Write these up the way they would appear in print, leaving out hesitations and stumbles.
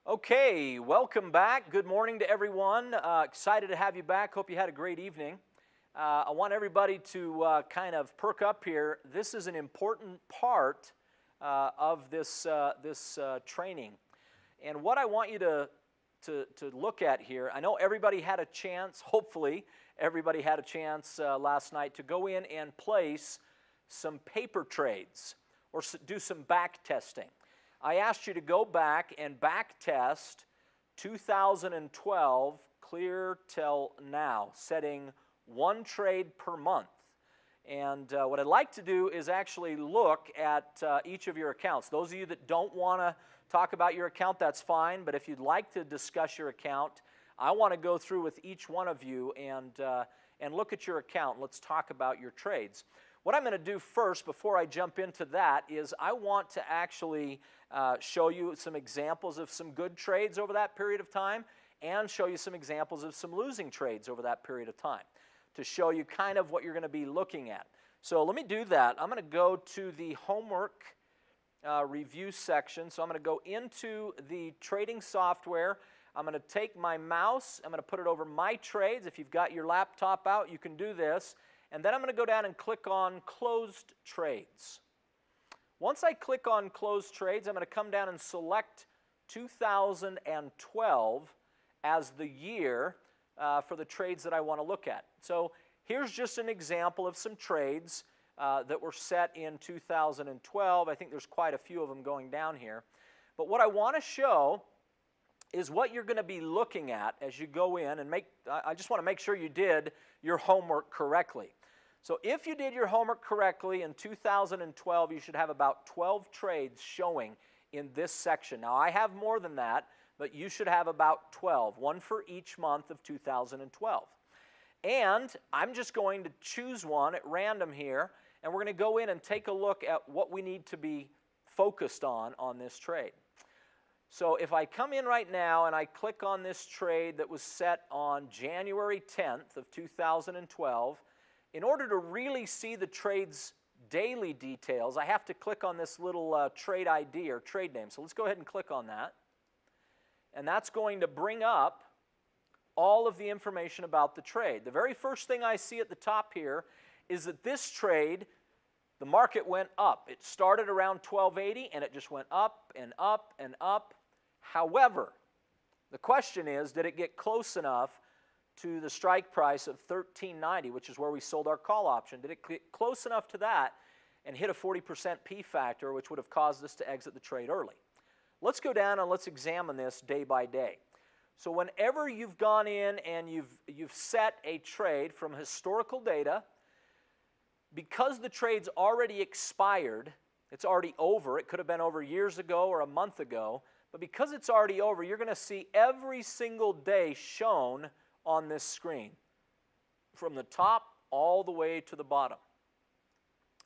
Okay, welcome back. Good morning to everyone. Excited to have you back. Hope you had a great evening. I want everybody to kind of perk up here. This is an important part of this training. And what I want you to look at here, I know everybody had a chance, hopefully everybody had a chance last night to go in and place some paper trades or do some back testing. I asked you to go back and back test 2012 clear till now, setting one trade per month. And what I'd like to do is actually look at each of your accounts. Those of you that don't want to talk about your account, that's fine. But if you'd like to discuss your account, I want to go through with each one of you and look at your account. Let's talk about your trades. What I'm going to do first, before I jump into that, is I want to actually show you some examples of some good trades over that period of time and show you some examples of some losing trades over that period of time to show you kind of what you're going to be looking at. So let me do that. I'm going to go to the homework review section. So I'm going to go into the trading software. I'm going to take my mouse. I'm going to put it over my trades. If you've got your laptop out, you can do this. And then I'm going to go down and click on Closed Trades. Once I click on Closed Trades, I'm going to come down and select 2012 as the year for the trades that I want to look at. So here's just an example of some trades that were set in 2012. I think there's quite a few of them going down here. But what I want to show is what you're going to be looking at as you go in and I just want to make sure you did your homework correctly. So if you did your homework correctly in 2012, you should have about 12 trades showing in this section. Now, I have more than that, but you should have about 12, one for each month of 2012. And I'm just going to choose one at random here, and we're going to go in and take a look at what we need to be focused on this trade. So if I come in right now and I click on this trade that was set on January 10th of 2012, in order to really see the trade's daily details, I have to click on this little trade ID or trade name. So let's go ahead and click on that. And that's going to bring up all of the information about the trade. The very first thing I see at the top here is that this trade, the market went up. It started around 1280 and it just went up and up and up. However, the question is, did it get close enough to the strike price of $13.90, which is where we sold our call option? Did it get close enough to that and hit a 40% P factor, which would have caused us to exit the trade early? Let's go down and let's examine this day by day. So whenever you've gone in and you've set a trade from historical data, because the trade's already expired, it's already over, it could have been over years ago or a month ago, but because it's already over, you're going to see every single day shown on this screen, from the top all the way to the bottom.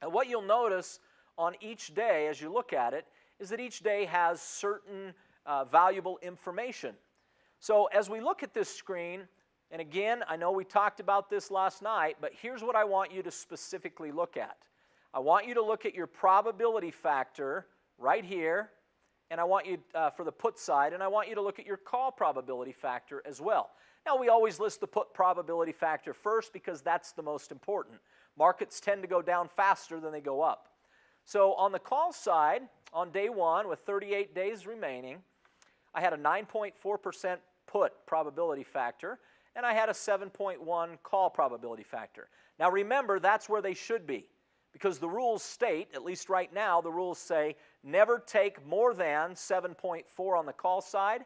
And what you'll notice on each day as you look at it is that each day has certain valuable information. So as we look at this screen, and again, I know we talked about this last night, but here's what I want you to specifically look at. I want you to look at your probability factor right here, and I want you, for the put side, and I want you to look at your call probability factor as well. Now, we always list the put probability factor first because that's the most important. Markets tend to go down faster than they go up. So on the call side, on day one, with 38 days remaining, I had a 9.4% put probability factor, and I had a 7.1 call probability factor. Now remember, that's where they should be, because the rules state, at least right now, the rules say never take more than 7.4 on the call side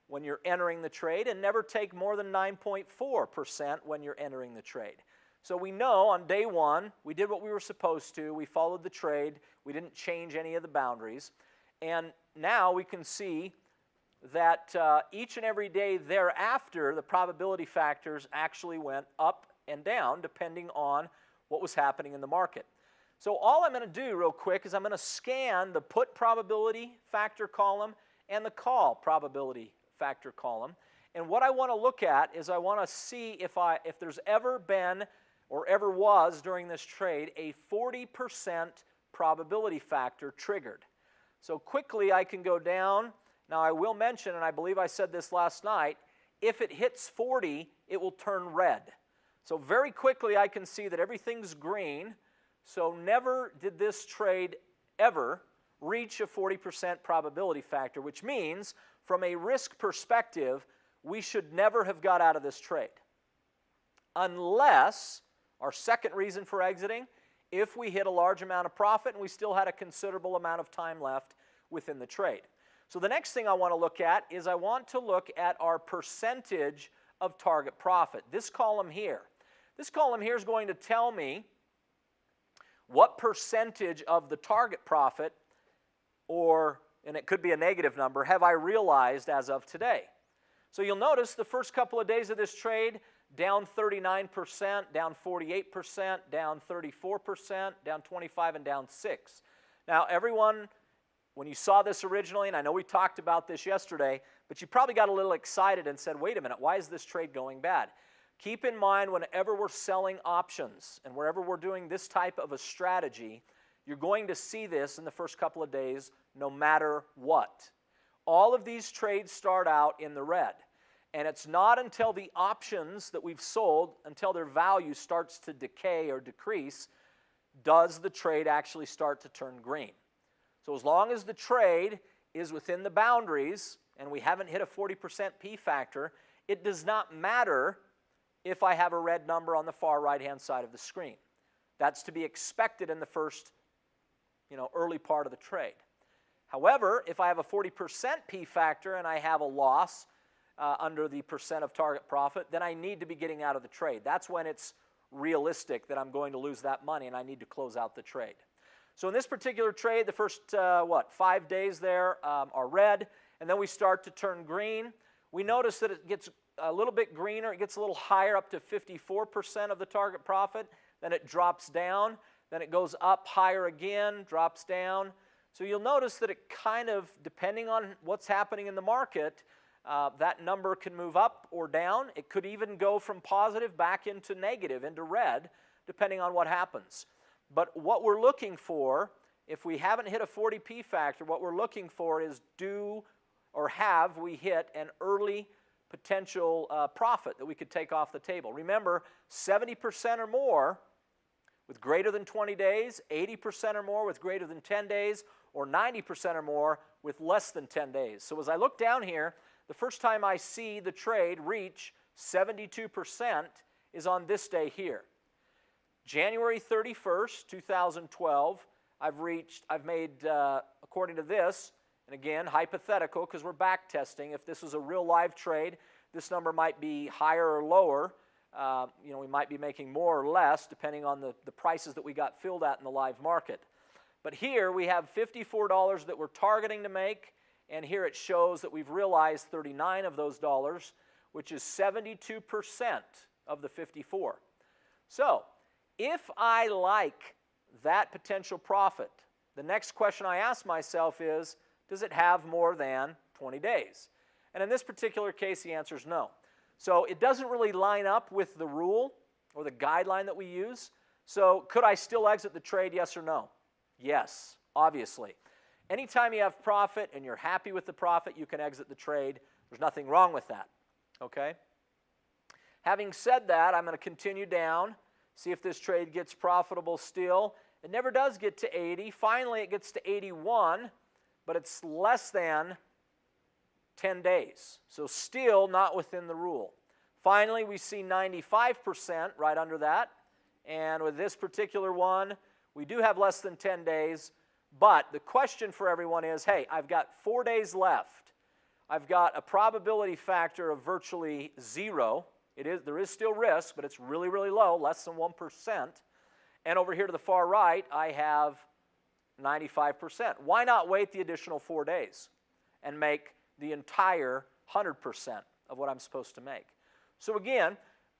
when you're entering the trade, and never take more than 9.4% when you're entering the trade. So we know on day one, we did what we were supposed to. We followed the trade. We didn't change any of the boundaries. And now we can see that each and every day thereafter, the probability factors actually went up and down depending on what was happening in the market. So all I'm going to do real quick is I'm going to scan the put probability factor column and the call probability factor column. And what I want to look at is I want to see if there's ever been or ever was during this trade a 40% probability factor triggered. So quickly I can go down Now I will mention, and I believe I said this last night, if it hits 40, it will turn red. So very quickly I can see that everything's green, so never did this trade ever reach a 40% probability factor, which means from a risk perspective, we should never have got out of this trade. Unless, our second reason for exiting, if we hit a large amount of profit and we still had a considerable amount of time left within the trade. So the next thing I want to look at is I want to look at our percentage of target profit. This column here. This column here is going to tell me what percentage of the target profit, and it could be a negative number, have I realized as of today. So you'll notice the first couple of days of this trade, down 39%, down 48%, down 34%, down 25%, and down 6%. Now everyone, when you saw this originally, and I know we talked about this yesterday, but you probably got a little excited and said, wait a minute, why is this trade going bad? Keep in mind, whenever we're selling options and wherever we're doing this type of a strategy, you're going to see this in the first couple of days no matter what. All of these trades start out in the red. And it's not until the options that we've sold, until their value starts to decay or decrease, does the trade actually start to turn green. So as long as the trade is within the boundaries and we haven't hit a 40% P factor, it does not matter if I have a red number on the far right-hand side of the screen. That's to be expected in the first, early part of the trade. However, if I have a 40% P factor and I have a loss under the percent of target profit, then I need to be getting out of the trade. That's when it's realistic that I'm going to lose that money and I need to close out the trade. So in this particular trade, the first, 5 days there are red, and then we start to turn green. We notice that it gets a little bit greener. It gets a little higher, up to 54% of the target profit. Then it drops down. Then it goes up higher again, drops down. So you'll notice that it kind of, depending on what's happening in the market, that number can move up or down. It could even go from positive back into negative, into red, depending on what happens. But what we're looking for, if we haven't hit a 40 P factor, what we're looking for is have we hit an early potential profit that we could take off the table. Remember, 70% or more with greater than 20 days, 80% or more with greater than 10 days, or 90% or more with less than 10 days. So as I look down here, the first time I see the trade reach 72% is on this day here. January 31st, 2012, I've made, according to this, and again, hypothetical, because we're back testing. If this was a real live trade, this number might be higher or lower. We might be making more or less, depending on the prices that we got filled at in the live market. But here we have $54 that we're targeting to make, and here it shows that we've realized 39 of those dollars, which is 72% of the 54. So, if I like that potential profit, the next question I ask myself is, does it have more than 20 days? And in this particular case, the answer is no. So it doesn't really line up with the rule or the guideline that we use. So could I still exit the trade, yes or no? Yes, obviously. Anytime you have profit and you're happy with the profit, you can exit the trade. There's nothing wrong with that, okay? Having said that, I'm going to continue down, see if this trade gets profitable still. It never does get to 80. Finally, it gets to 81, but it's less than 10 days. So still not within the rule. Finally, we see 95% right under that. And with this particular one, we do have less than 10 days. But the question for everyone is, hey, I've got 4 days left. I've got a probability factor of virtually 0. There is still risk, but it's really, really low, less than 1%. And over here to the far right, I have 95%. Why not wait the additional 4 days and make the entire 100% of what I'm supposed to make? So again,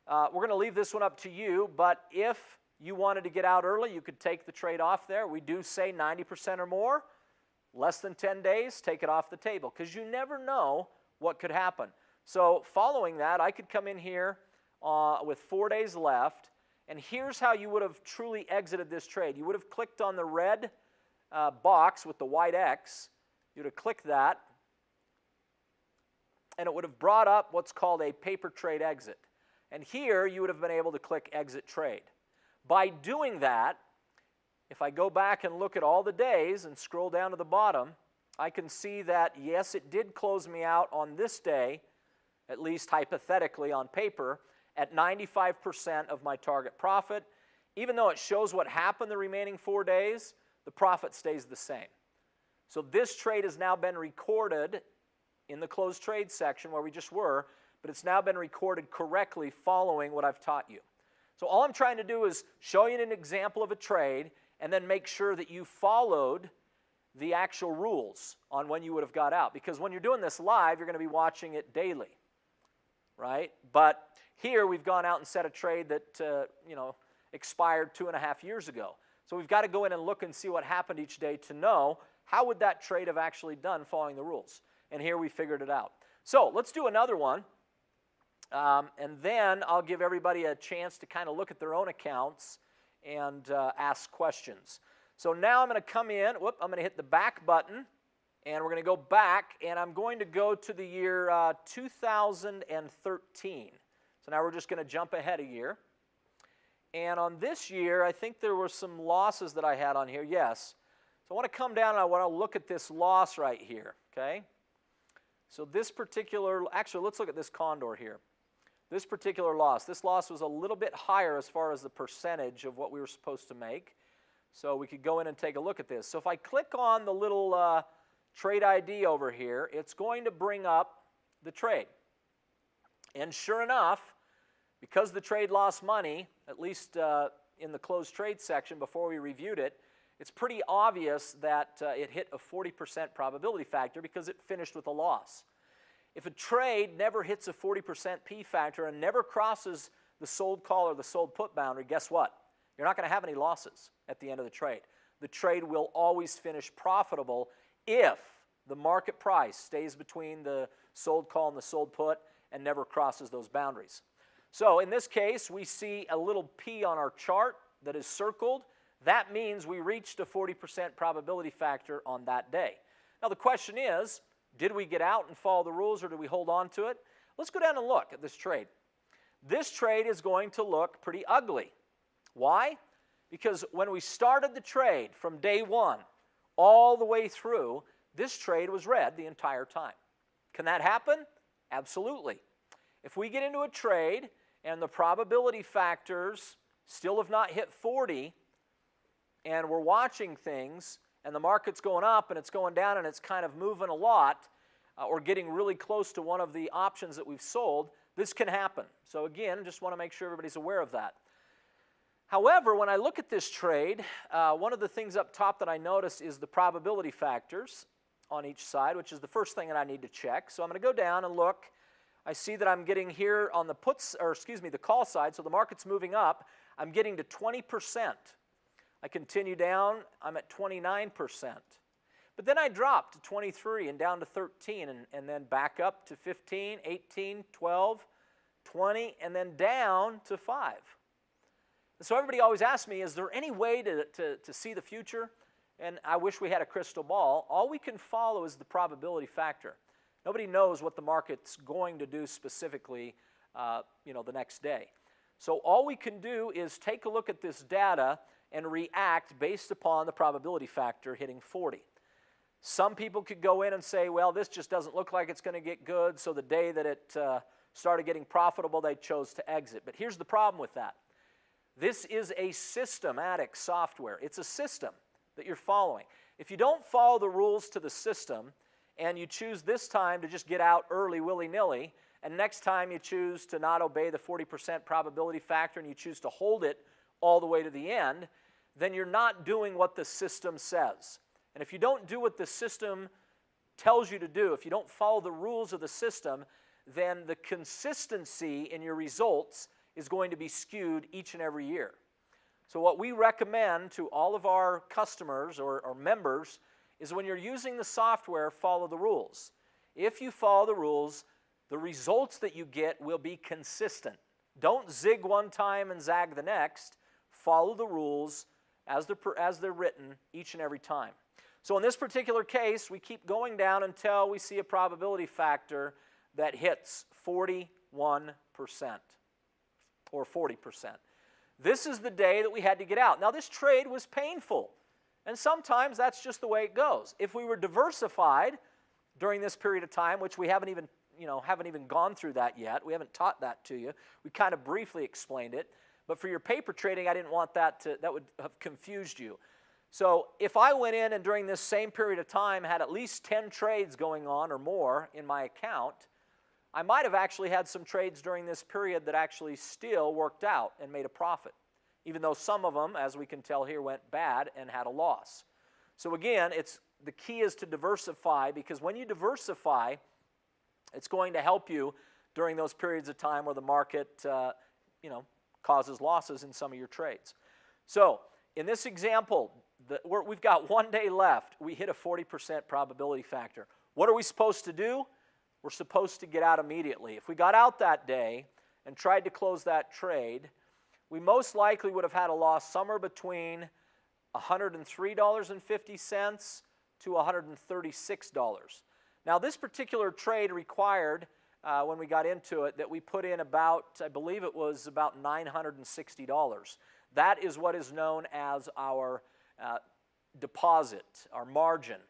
we're going to leave this one up to you, but if you wanted to get out early, you could take the trade off there. We do say 90% or more, less than 10 days, take it off the table, because you never know what could happen. So following that, I could come in here with 4 days left, and here's how you would have truly exited this trade. You would have clicked on the red box with the white X. You'd have clicked that, and it would have brought up what's called a paper trade exit. And here you would have been able to click exit trade. By doing that, if I go back and look at all the days and scroll down to the bottom, I can see that, yes, it did close me out on this day, at least hypothetically on paper, at 95% of my target profit. Even though it shows what happened the remaining 4 days, the profit stays the same. So this trade has now been recorded in the closed trade section where we just were, but it's now been recorded correctly following what I've taught you. So all I'm trying to do is show you an example of a trade and then make sure that you followed the actual rules on when you would have got out. Because when you're doing this live, you're going to be watching it daily, right? But here we've gone out and set a trade that, expired 2.5 years ago. So we've got to go in and look and see what happened each day to know how would that trade have actually done following the rules. And here we figured it out. So let's do another one. And then I'll give everybody a chance to kind of look at their own accounts and ask questions. So now I'm going to come in. I'm going to hit the back button. And we're going to go back. And I'm going to go to the year 2013. So now we're just going to jump ahead a year. And on this year, I think there were some losses that I had on here. Yes. So I want to come down and I want to look at this loss right here. Okay. So this particular, actually, let's look at this condor here. This particular loss, this loss was a little bit higher as far as the percentage of what we were supposed to make. So we could go in and take a look at this. So if I click on the little trade ID over here, it's going to bring up the trade. And sure enough, because the trade lost money, at least in the closed trade section before we reviewed it, it's pretty obvious that it hit a 40% probability factor because it finished with a loss. If a trade never hits a 40% P factor and never crosses the sold call or the sold put boundary, guess what? You're not going to have any losses at the end of the trade. The trade will always finish profitable if the market price stays between the sold call and the sold put and never crosses those boundaries. So in this case, we see a little P on our chart that is circled. That means we reached a 40% probability factor on that day. Now the question is, did we get out and follow the rules or did we hold on to it? Let's go down and look at this trade. This trade is going to look pretty ugly. Why? Because when we started the trade from day one all the way through, this trade was red the entire time. Can that happen? Absolutely. If we get into a trade and the probability factors still have not hit 40 and we're watching things and the market's going up and it's going down and it's kind of moving a lot or getting really close to one of the options that we've sold, this can happen. So again, just want to make sure everybody's aware of that. However, when I look at this trade, one of the things up top that I notice is the probability factors on each side, which is the first thing that I need to check. So I'm going to go down and look. I see that I'm getting here on the the call side, so the market's moving up. I'm getting to 20%. I continue down, I'm at 29%. But then I drop to 23 and down to 13 and then back up to 15, 18, 12, 20, and then down to 5. And so everybody always asks me, is there any way to see the future? And I wish we had a crystal ball. All we can follow is the probability factor. Nobody knows what the market's going to do specifically the next day. So all we can do is take a look at this data and react based upon the probability factor hitting 40. Some people could go in and say, well, this just doesn't look like it's going to get good, so the day that it started getting profitable, they chose to exit. But here's the problem with that. This is a systematic software. It's a system that you're following. If you don't follow the rules to the system and you choose this time to just get out early willy-nilly, and next time you choose to not obey the 40% probability factor and you choose to hold it all the way to the end, then you're not doing what the system says. And if you don't do what the system tells you to do, if you don't follow the rules of the system, then the consistency in your results is going to be skewed each and every year. So what we recommend to all of our customers or members is when you're using the software, follow the rules. If you follow the rules, the results that you get will be consistent. Don't zig one time and zag the next. Follow the rules as they're written each and every time. So in this particular case, we keep going down until we see a probability factor that hits 41% or 40%. This is the day that we had to get out. Now, this trade was painful, and sometimes that's just the way it goes. If we were diversified during this period of time, which we haven't even gone through that yet, we haven't taught that to you. We kind of briefly explained it, but for your paper trading, I didn't want that would have confused you. So if I went in and during this same period of time had at least 10 trades going on or more in my account, I might have actually had some trades during this period that actually still worked out and made a profit, even though some of them, as we can tell here, went bad and had a loss. So again, the key is to diversify, because when you diversify, it's going to help you during those periods of time where the market causes losses in some of your trades. So in this example, we've got 1 day left. We hit a 40% probability factor. What are we supposed to do? We're supposed to get out immediately. If we got out that day and tried to close that trade, we most likely would have had a loss somewhere between $103.50 to $136. Now, this particular trade required, when we got into it, that we put in about, I believe it was about $960. That is what is known as our deposit, our margin.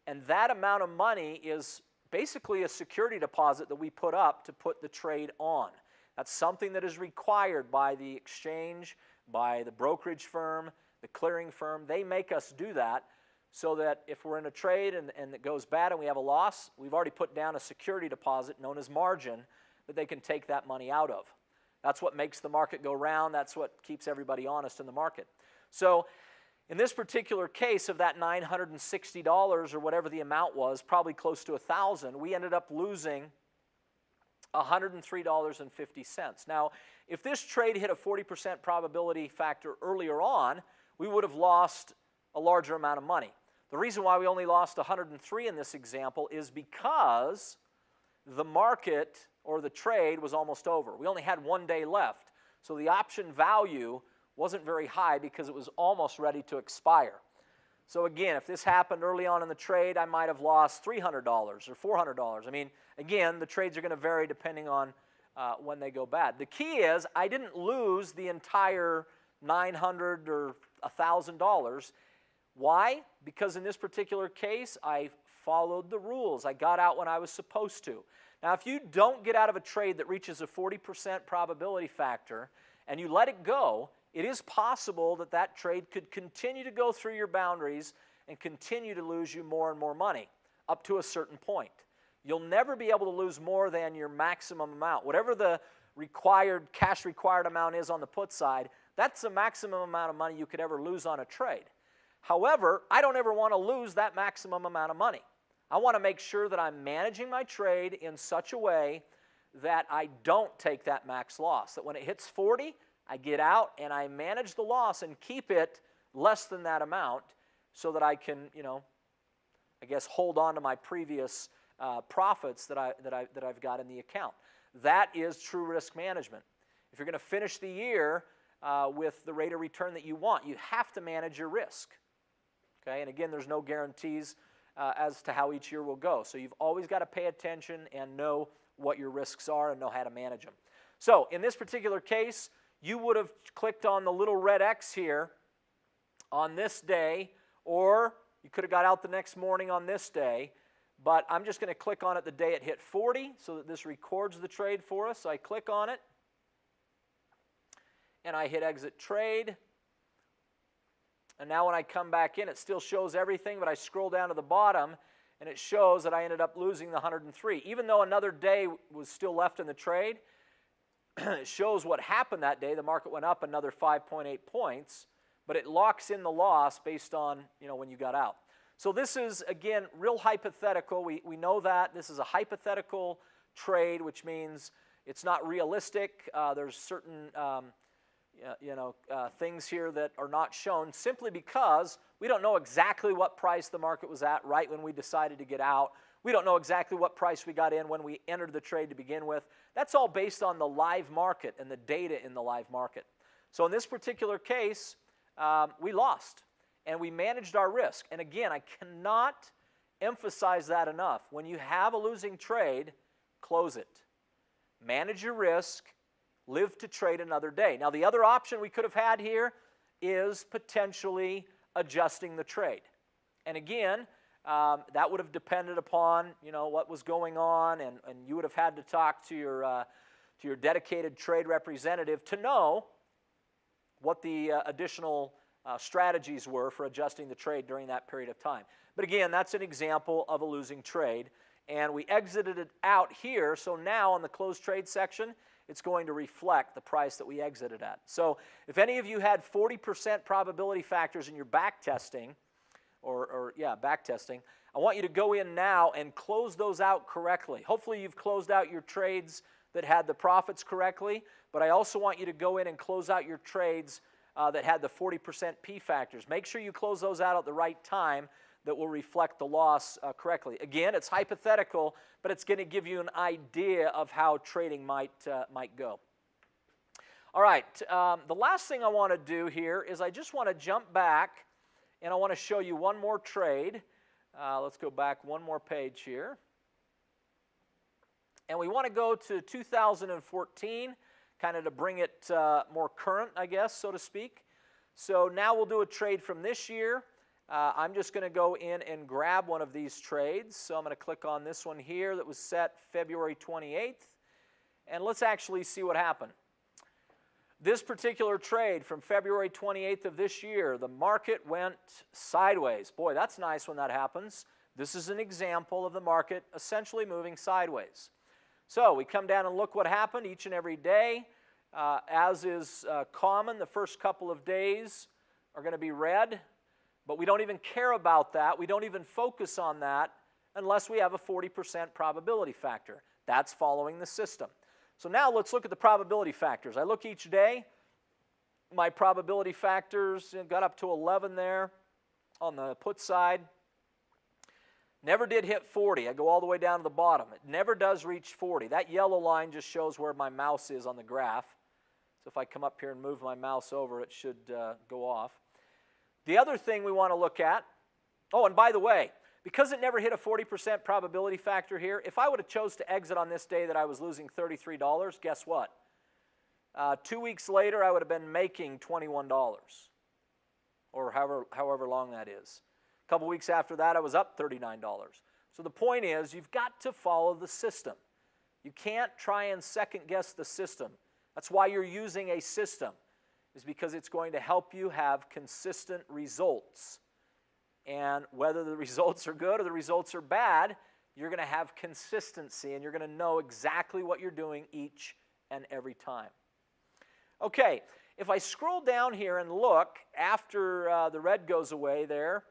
And that amount of money is basically a security deposit that we put up to put the trade on. That's something that is required by the exchange, by the brokerage firm, the clearing firm. They make us do that so that if we're in a trade and it goes bad and we have a loss, we've already put down a security deposit known as margin that they can take that money out of. That's what makes the market go round. That's what keeps everybody honest in the market. So in this particular case of that $960 or whatever the amount was, probably close to $1,000, we ended up losing $103.50. Now, if this trade hit a 40% probability factor earlier on, we would have lost a larger amount of money. The reason why we only lost 103 in this example is because the market or the trade was almost over. We only had 1 day left, so the option value wasn't very high because it was almost ready to expire. So again, if this happened early on in the trade, I might have lost $300 or $400. I mean, again, the trades are going to vary depending on when they go bad. The key is I didn't lose the entire $900 or $1,000. Why? Because in this particular case, I followed the rules. I got out when I was supposed to. Now, if you don't get out of a trade that reaches a 40% probability factor and you let it go, it is possible that that trade could continue to go through your boundaries and continue to lose you more and more money up to a certain point. You'll never be able to lose more than your maximum amount. Whatever the cash required amount is on the put side, that's the maximum amount of money you could ever lose on a trade. However, I don't ever want to lose that maximum amount of money. I want to make sure that I'm managing my trade in such a way that I don't take that max loss, that when it hits 40, I get out and I manage the loss and keep it less than that amount so that I can, I guess hold on to my previous profits that I've got in the account. That is true risk management. If you're going to finish the year with the rate of return that you want, you have to manage your risk. Okay, and again, there's no guarantees as to how each year will go. So you've always got to pay attention and know what your risks are and know how to manage them. So in this particular case, you would have clicked on the little red X here on this day, or you could have got out the next morning on this day, but I'm just going to click on it the day it hit 40 so that this records the trade for us. So I click on it, and I hit exit trade. And now when I come back in, it still shows everything, but I scroll down to the bottom, and it shows that I ended up losing the 103. Even though another day was still left in the trade, it shows what happened that day. The market went up another 5.8 points, but it locks in the loss based on when you got out. So this is, again, real hypothetical. We know that. This is a hypothetical trade, which means it's not realistic. There's certain things here that are not shown simply because we don't know exactly what price the market was at right when we decided to get out. We don't know exactly what price we got in when we entered the trade to begin with. That's all based on the live market and the data in the live market. So in this particular case, we lost, and we managed our risk. And again, I cannot emphasize that enough. When you have a losing trade, close it. Manage your risk. Live to trade another day. Now, the other option we could have had here is potentially adjusting the trade. And again, that would have depended upon, what was going on, and you would have had to talk to your dedicated trade representative to know what the additional strategies were for adjusting the trade during that period of time. But again, that's an example of a losing trade, and we exited it out here, so now on the closed trade section, it's going to reflect the price that we exited at. So if any of you had 40% probability factors in your back testing, back testing, I want you to go in now and close those out correctly. Hopefully you've closed out your trades that had the profits correctly, but I also want you to go in and close out your trades that had the 40% P factors. Make sure you close those out at the right time that will reflect the loss correctly. Again, it's hypothetical, but it's going to give you an idea of how trading might go. All right, the last thing I want to do here is I just want to jump back, and I want to show you one more trade. Let's go back one more page here. And we want to go to 2014, kind of to bring it more current, I guess, so to speak. So now we'll do a trade from this year. I'm just going to go in and grab one of these trades. So I'm going to click on this one here that was set February 28th. And let's actually see what happened. This particular trade from February 28th of this year, the market went sideways. Boy, that's nice when that happens. This is an example of the market essentially moving sideways. So we come down and look what happened each and every day. As is common, the first couple of days are going to be red. But we don't even care about that. We don't even focus on that unless we have a 40% probability factor. That's following the system. So now let's look at the probability factors. I look each day. My probability factors got up to 11 there on the put side. Never did hit 40. I go all the way down to the bottom. It never does reach 40. That yellow line just shows where my mouse is on the graph. So if I come up here and move my mouse over, it should go off. The other thing we want to look at, oh, and by the way, because it never hit a 40% probability factor here, if I would have chose to exit on this day that I was losing $33, guess what? 2 weeks later, I would have been making $21, or however long that is. A couple weeks after that, I was up $39. So the point is, you've got to follow the system. You can't try and second guess the system. That's why you're using a system, is because it's going to help you have consistent results. And whether the results are good or the results are bad, you're going to have consistency and you're going to know exactly what you're doing each and every time. Okay, if I scroll down here and look after the red goes away there,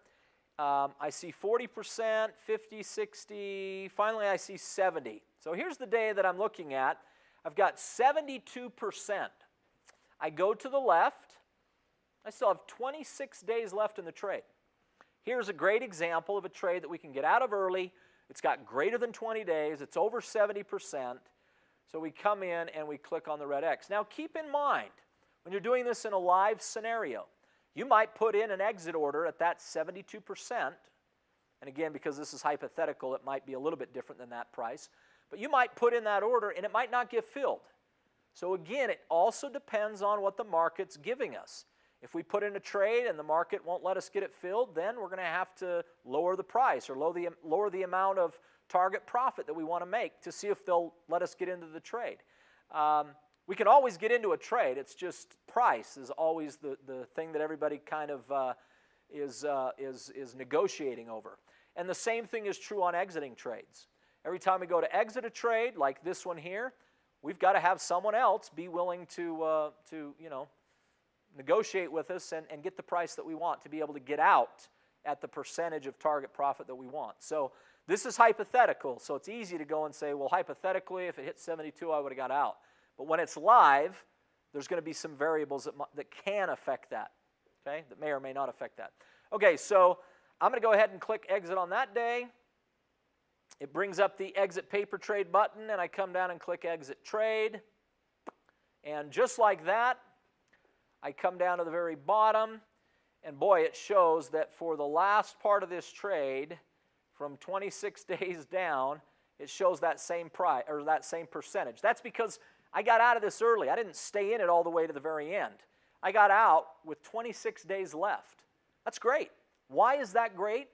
I see 40%, 50, 60, finally I see 70. So here's the day that I'm looking at. I've got 72%. I go to the left. I still have 26 days left in the trade. Here's a great example of a trade that we can get out of early. It's got greater than 20 days. It's over 70%. So we come in and we click on the red X. Now keep in mind, when you're doing this in a live scenario, you might put in an exit order at that 72%. And again, because this is hypothetical, it might be a little bit different than that price. But you might put in that order and it might not get filled. So again, it also depends on what the market's giving us. If we put in a trade and the market won't let us get it filled, then we're going to have to lower the price or lower the amount of target profit that we want to make to see if they'll let us get into the trade. We can always get into a trade. It's just price is always the thing that everybody kind of is negotiating over. And the same thing is true on exiting trades. Every time we go to exit a trade, like this one here, we've got to have someone else be willing to negotiate with us and get the price that we want to be able to get out at the percentage of target profit that we want. So this is hypothetical, so it's easy to go and say, well, hypothetically, if it hit 72, I would have got out. But when it's live, there's going to be some variables that can affect that, okay, that may or may not affect that. Okay, so I'm going to go ahead and click exit on that day. It brings up the exit paper trade button, and I come down and click exit trade. And just like that, I come down to the very bottom, and boy, it shows that for the last part of this trade, from 26 days down, it shows that same price or that same percentage. That's because I got out of this early. I didn't stay in it all the way to the very end. I got out with 26 days left. That's great. Why is that great?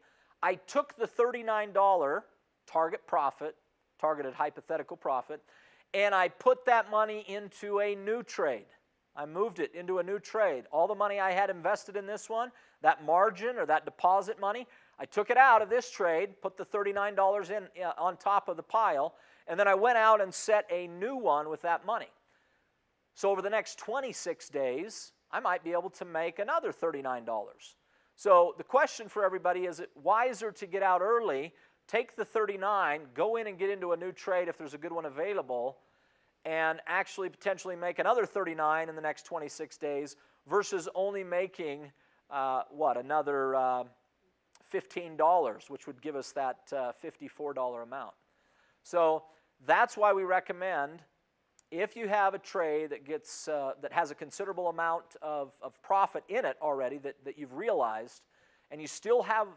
I took the $39 targeted hypothetical profit, and I put that money into a new trade. I moved it into a new trade. All the money I had invested in this one, that margin or that deposit money, I took it out of this trade, put the $39 in on top of the pile, and then I went out and set a new one with that money. So over the next 26 days, I might be able to make another $39. So the question for everybody is, it wiser to get out early, take the 39, go in and get into a new trade if there's a good one available, and actually potentially make another 39 in the next 26 days versus only making, another $15, which would give us that $54 amount. So that's why we recommend, if you have a trade that gets that has a considerable amount of profit in it already that you've realized, and you still have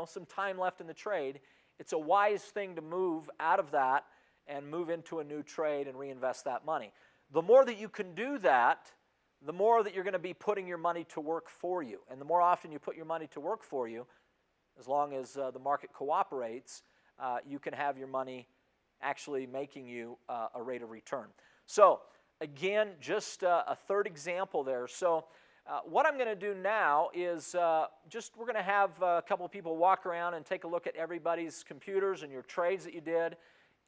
some time left in the trade, it's a wise thing to move out of that and move into a new trade and reinvest that money. The more that you can do that, the more that you're going to be putting your money to work for you. And the more often you put your money to work for you, as long as the market cooperates, you can have your money actually making you a rate of return. So again, just a third example there. So what I'm going to do now is we're going to have a couple of people walk around and take a look at everybody's computers and your trades that you did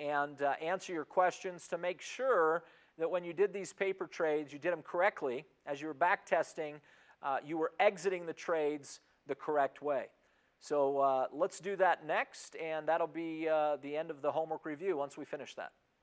and answer your questions to make sure that when you did these paper trades, you did them correctly. As you were back testing, you were exiting the trades the correct way. So let's do that next, and that'll be the end of the homework review once we finish that.